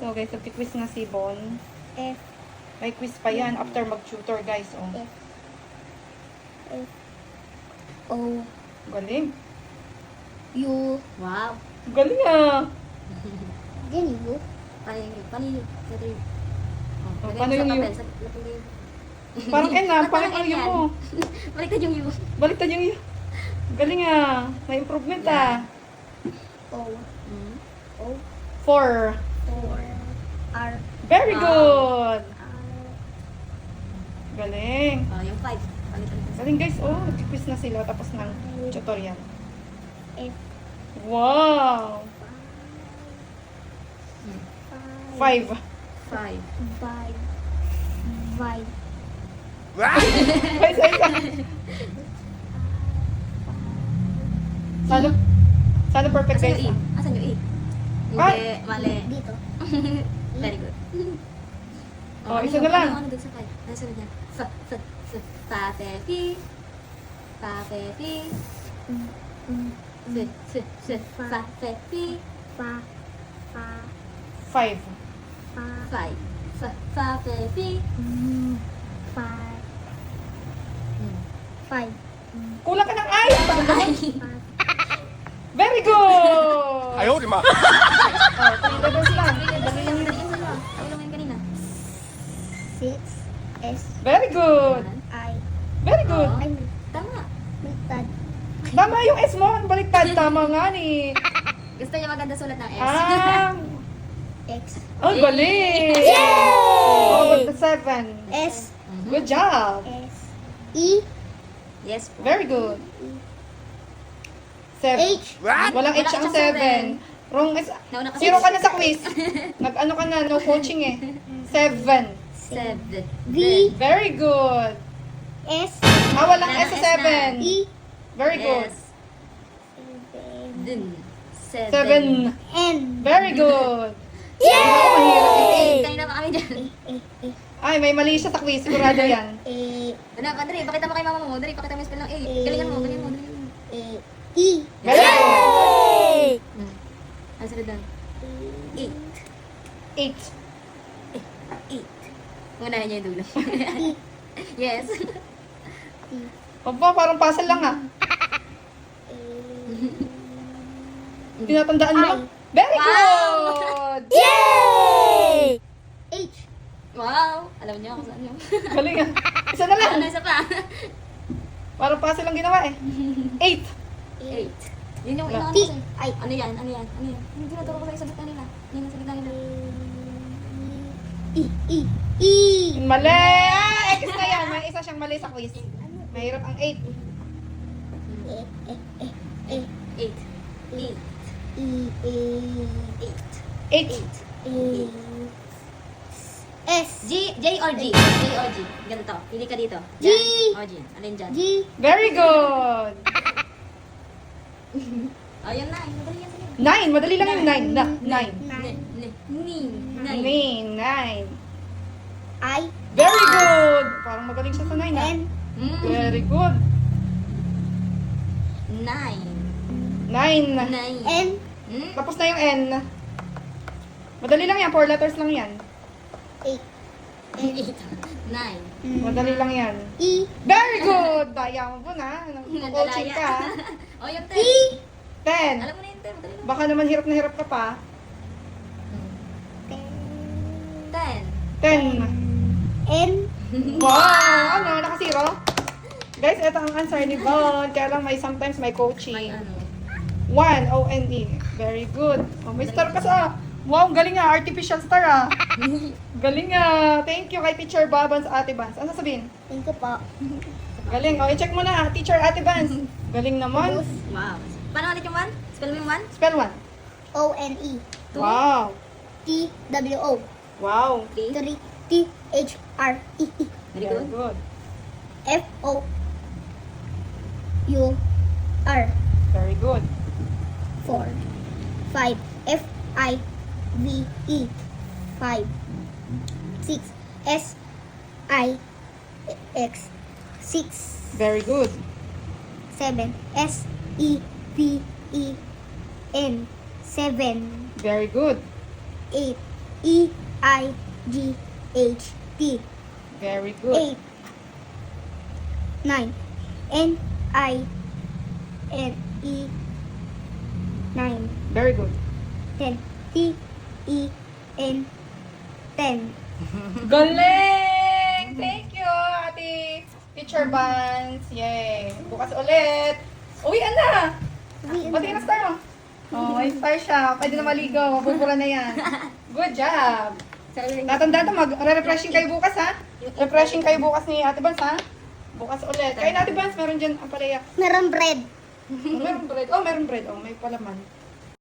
oh guys, nagki-quiz na si Bon. F. May quiz pa yan after mag-tutor guys, oh. F. F. O. Galing. U. Wow. Galing ah. Then U. Paano yung letter U? Oh, paano yung U? Parang N ah, parang ano yung mo. Baliktad yung U. Baliktad yung U. Galing ah. May improvement ah. O. O. 4. 4. R. Very Wow. good. R. Galing. Yung 5. Palitan ko. Galing guys, oh, nag-quiz na sila tapos ng tutorial. F. Wow. 5. 5. 5. 5. Isa. Sana perfect Asan guys. yung E? Asan yung E? Ah! Hindi, mali. Dito. Very good. Oh, isa na lang. Ano dun sa 5? Ano sunod yan? Pa-pe-pi. Pa-pe-pi. Pa-pe-pi. Pa. Pa. 5. Pa. 5. Pa-pe-pi. 5. Kulang ka ng I. Ay! Very good. 哎呦我的妈！ Oh, 3 levels lang. Dali lang sa'yo. Ako lang yun kanina. 6. S. Very good. I. Very good. Oo. Ay, Tama. baliktad. Tama yung S mo. Baliktad. Tama nga ni. Gusto niya maganda sulat ng S. Ah. X. Oh, galing. Yay! Oh, the 7. S. Good job. S. E. Yes po. Very good. 7. H. Walang H ang 7. Wrong is... Nauna ka Zero ka na sa quiz. Nag-ano ka na, no coaching eh. 7. 7. V. Very good. S. Ah, walang Wala S ng sa S na. 7. E. Very good. Yes. 7. 7. N. Very good. Yay! Kanina pa kami dyan. Ay, may mali siya sa quiz. Sigurado yan. A. Ano, Padre, pakita mo kay mama mo. Dali, pakita mo yung spell ng A. Galingan mo, galingan mo, galingan mo. A. E. Very good. Ano sunod doon? 8. 8. 8. Unahin niya yung dulo. Yes. Opo, parang puzzle lang ah. Tinatandaan mo? Ay. Very Wow! good! Yay! H. Wow! Alam niyo kung saan yun. Galing ah. Isa na lang. Ano, isa pa? Parang puzzle lang ginawa eh. 8. 8. Yun yung inaano T. ko sa'yo. Ay. Ano yan? Ano yan? Ano yan? Yung tinuturo ko sa'yo sa gitna nila. Yan ang sa gitna nila. E. E. E. Mali! Ah, X na yan. May isa siyang mali sa quiz. Mahirap ang 8. E. E. E. 8. E. E. E. 8. E. S. J or G? J or G? Ganito. Pili ka dito. G. Yan. O, G. Alin dyan? G. Very good! O, yun na. Yung madali yan sa'yo. 9. Madali lang yung 9. 9. Ni. 9. I. Very good! Parang magaling siya sa 9 ah. N. Very good. 9. 9. 9. N. Tapos na yung N. Madali lang yan. 4 letters lang yan. 8. 8. 9. Madali lang yan. E. Very good! Daya mo po na. Coaching ka. O, yung E. 10. 10. Alam mo na yung 10. Madali lang. Baka naman hirap na hirap ka pa. 10. 10. N. Wow! Ano? Naka-zero? Guys, ito ang answer ni Von. Kaya lang sometimes may May coaching. ano. 1. O-N-E. Very good. Oh, may star ka sa... Wow, galing nga. Artificial star ah. Galing nga. Thank you kay Teacher Babans Ate Bans. Ano sabihin? Thank you po. Galing. O, i-check mo na. Teacher Ate Bans. Galing naman. Wow. Paano ulit yung 1? Spell mo yung 1? Spell 1. O. N. E. Wow. T. W. O. Wow. 3. T. H. R. E. E. Very Very good. good. F. O. U. R. Very good. 4. 5. F. I. V. E. 5. 6. S. I. X. 6. Very good. 7. S. E. P. E. N. 7. Very good. 8. E-I-G-H-T. Very good. 8. 9. N-I-N-E. 9. Very good. 10. T-E-N. 10. Galing! Thank you, Ate Teacher Vance. Yay! Bukas ulit. Uwian na! Pati na star mo. Oh, may star siya. Pwede na maligo. Mabubura na yan. Good job! Tatanda to, mag-refreshing kayo bukas ha? Refreshing kayo bukas ni Ate Vance ha? Bukas ulit. Kaya na Ate Vance, meron dyan ang palaya. Meron bread. Meron bread. Oh, meron bread. Oh, may palaman.